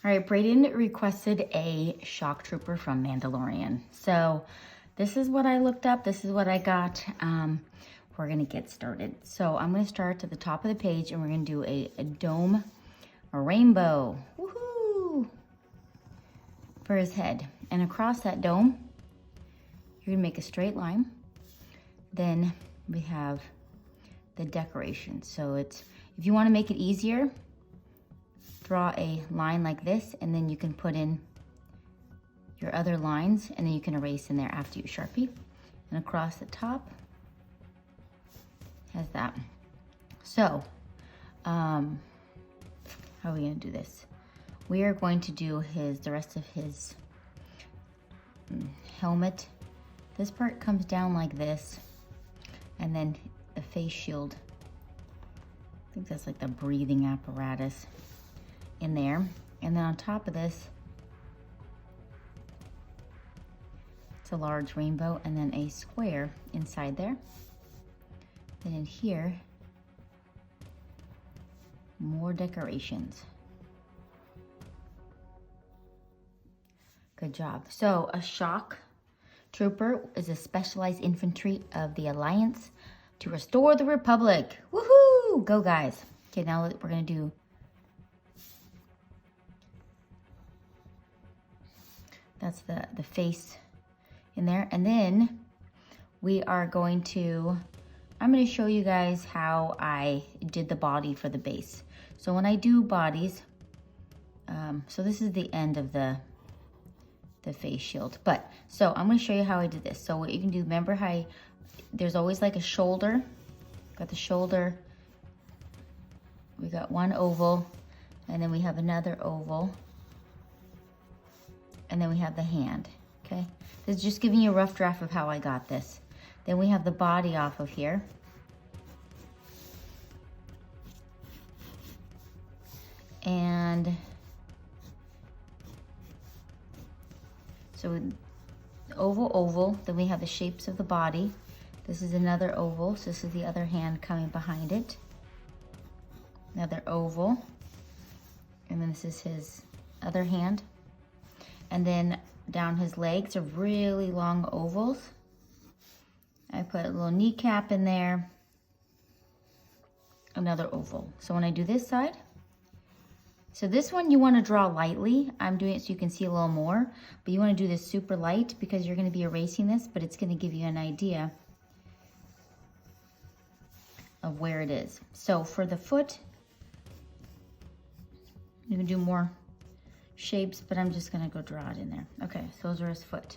All right, Brayden requested a shock trooper from Mandalorian. So this is what I looked up. This is what I got. We're gonna get started. So I'm gonna start at the top of the page and we're gonna do a dome, a rainbow, woohoo, for his head. And across that dome, you're gonna make a straight line. Then we have the decoration. So it's, if you wanna make it easier, draw a line like this, and then you can put in your other lines, and then you can erase in there after you Sharpie. And across the top has that. So, how are we gonna do this? We are going to do the rest of his helmet. This part comes down like this, and then the face shield, I think that's like the breathing apparatus in there. And then on top of this, it's a large rainbow and then a square inside there. Then in here, more decorations. Good job. So a shock trooper is a specialized infantry of the Alliance to restore the Republic. Woohoo! Go guys. Okay, now we're gonna do that's the face in there. And then we are going to, I'm going to show you guys how I did the body for the base. So when I do bodies, so this is the end of the face shield. But, so I'm going to show you how I did this. So what you can do, remember how there's always like a shoulder. Got the shoulder. We got one oval, and then we have another oval. And then we have the hand, okay? This is just giving you a rough draft of how I got this. Then we have the body off of here. And so oval, oval, then we have the shapes of the body. This is another oval, so this is the other hand coming behind it. Another oval. And then this is his other hand. And then down his legs are really long ovals. I put a little kneecap in there. Another oval. So when I do this side, so this one you want to draw lightly. I'm doing it so you can see a little more, but you want to do this super light because you're going to be erasing this, but it's going to give you an idea of where it is. So for the foot, you can do more shapes, but I'm just gonna go draw it in there. Okay, so those are his foot.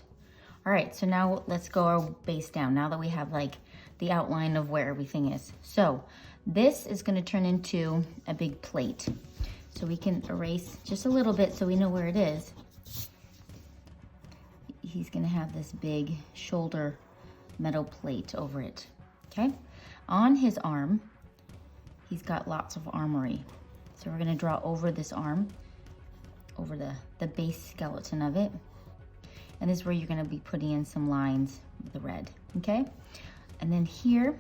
All right, so now let's go our base down now that we have like the outline of where everything is. So this is gonna turn into a big plate. So we can erase just a little bit so we know where it is. He's gonna have this big shoulder metal plate over it, okay? On his arm, he's got lots of armory. So we're gonna draw over this arm, over the base skeleton of it. And this is where you're gonna be putting in some lines with the red, okay? And then here,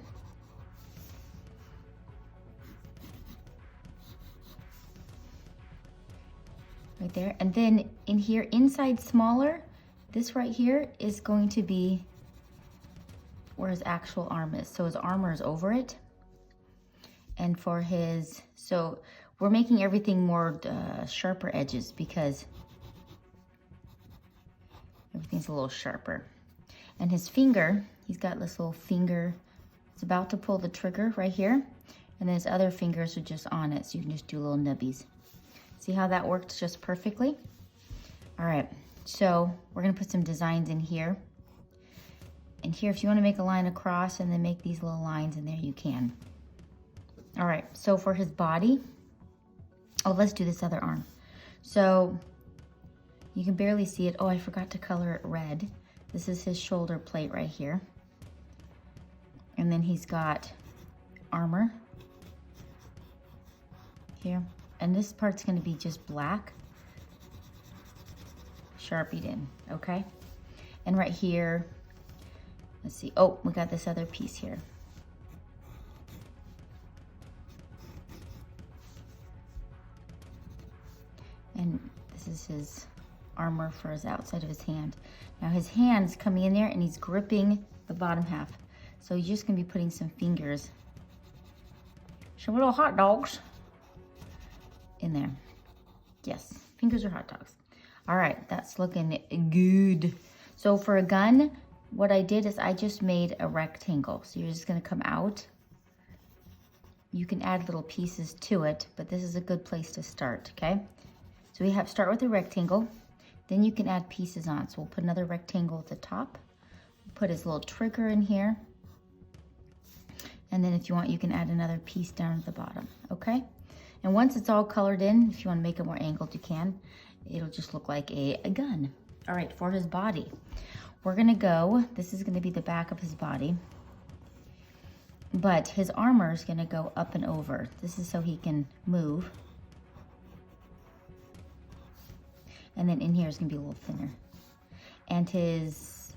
right there. And then in here, inside smaller, this right here is going to be where his actual arm is. So his armor is over it. And for his, so we're making everything more sharper edges because everything's a little sharper. And his finger, he's got this little finger. It's about to pull the trigger right here. And then his other fingers are just on it, so you can just do little nubbies. See how that worked just perfectly? All right, so we're gonna put some designs in here. And here, if you wanna make a line across and then make these little lines in there, you can. All right, so for his body, oh, let's do this other arm. So you can barely see it. Oh, I forgot to color it red. This is his shoulder plate right here. And then he's got armor here. And this part's gonna be just black, sharpied in, okay? And right here, let's see, oh, we got this other piece here. And this This is his armor for his outside of his hand. Now his hand's coming in there and he's gripping the bottom half. So you're just gonna be putting some fingers, some little hot dogs in there. Yes, fingers are hot dogs. All right, that's looking good. So for a gun, what I did is I just made a rectangle. So you're just gonna come out. You can add little pieces to it, but this is a good place to start, okay? So we have start with a rectangle, then you can add pieces on. So we'll put another rectangle at the top, put his little trigger in here, and then if you want, you can add another piece down at the bottom, okay? And once it's all colored in, if you want to make it more angled, you can. It'll just look like a gun. All right, for his body, we're gonna go, this is gonna be the back of his body, but his armor is gonna go up and over. This is so he can move. And then in here is gonna be a little thinner. And his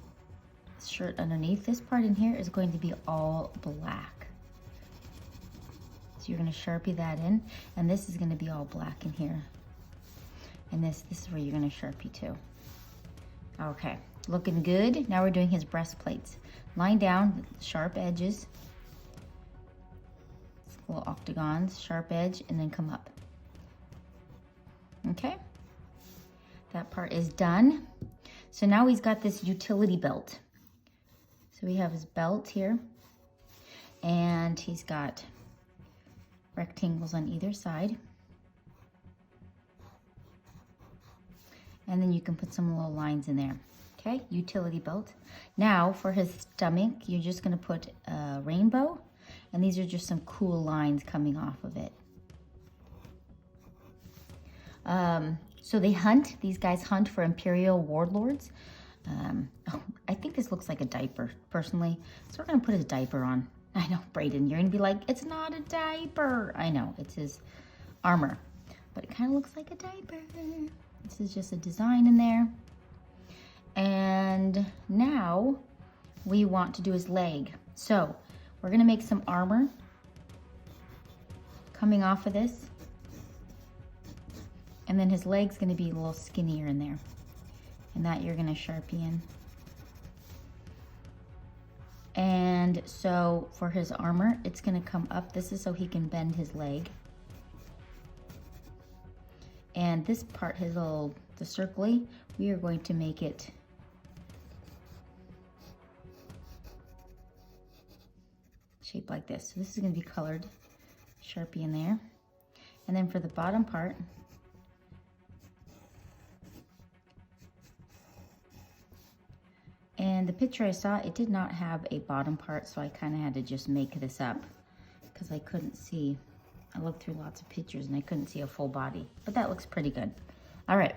shirt underneath, this part in here is going to be all black. So you're gonna Sharpie that in, and this is gonna be all black in here. And this is where you're gonna Sharpie too. Okay, looking good. Now we're doing his breastplates. Line down, sharp edges, little octagons, sharp edge, and then come up. Okay, that part is done. So now he's got this utility belt. So we have his belt here, and he's got rectangles on either side. And then you can put some little lines in there. Okay, utility belt. Now for his stomach, you're just gonna put a rainbow, and these are just some cool lines coming off of it. So they hunt, these guys hunt for Imperial warlords. I think this looks like a diaper, personally. So we're gonna put his diaper on. I know, Brayden, you're gonna be like, it's not a diaper. I know, it's his armor, but it kind of looks like a diaper. This is just a design in there. And now we want to do his leg. So we're gonna make some armor coming off of this. And then his leg's gonna be a little skinnier in there. And that you're gonna Sharpie in. And so for his armor, it's gonna come up. This is so he can bend his leg. And this part, his little, the circly, we are going to make it shaped like this. So this is gonna be colored, Sharpie in there. And then for the bottom part, and the picture I saw, it did not have a bottom part, so I kind of had to just make this up because I couldn't see. I looked through lots of pictures and I couldn't see a full body, but that looks pretty good. All right,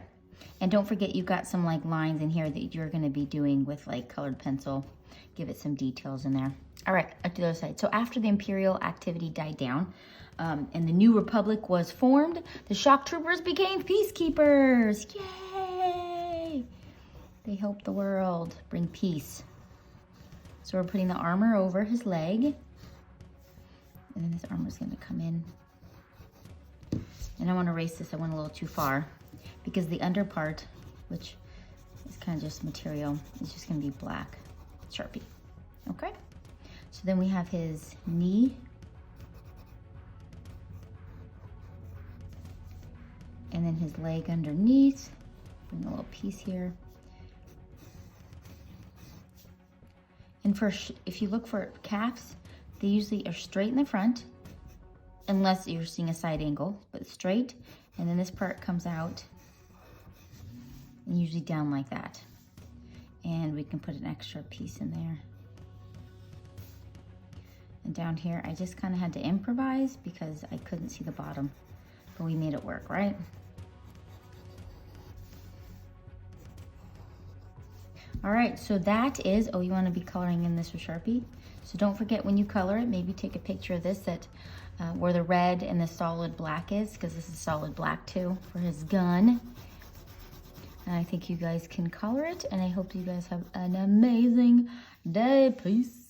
and don't forget you've got some like lines in here that you're gonna be doing with like colored pencil. Give it some details in there. All right, up to the other side. So after the Imperial activity died down and the new Republic was formed, the shock troopers became peacekeepers. Yay! They help the world bring peace. So we're putting the armor over his leg. And then this armor is gonna come in. And I wanna erase this, I went a little too far because the under part, which is kind of just material, is just gonna be black Sharpie, okay? So then we have his knee. And then his leg underneath. Bring a little piece here. And for, if you look for calves, they usually are straight in the front, unless you're seeing a side angle, but straight. And then this part comes out and usually down like that. And we can put an extra piece in there. And down here, I just kind of had to improvise because I couldn't see the bottom, but we made it work, right? All right, so that is, oh, you want to be coloring in this with Sharpie? So don't forget when you color it, maybe take a picture of this that where the red and the solid black is, because this is solid black too for his gun. And I think you guys can color it, and I hope you guys have an amazing day. Peace.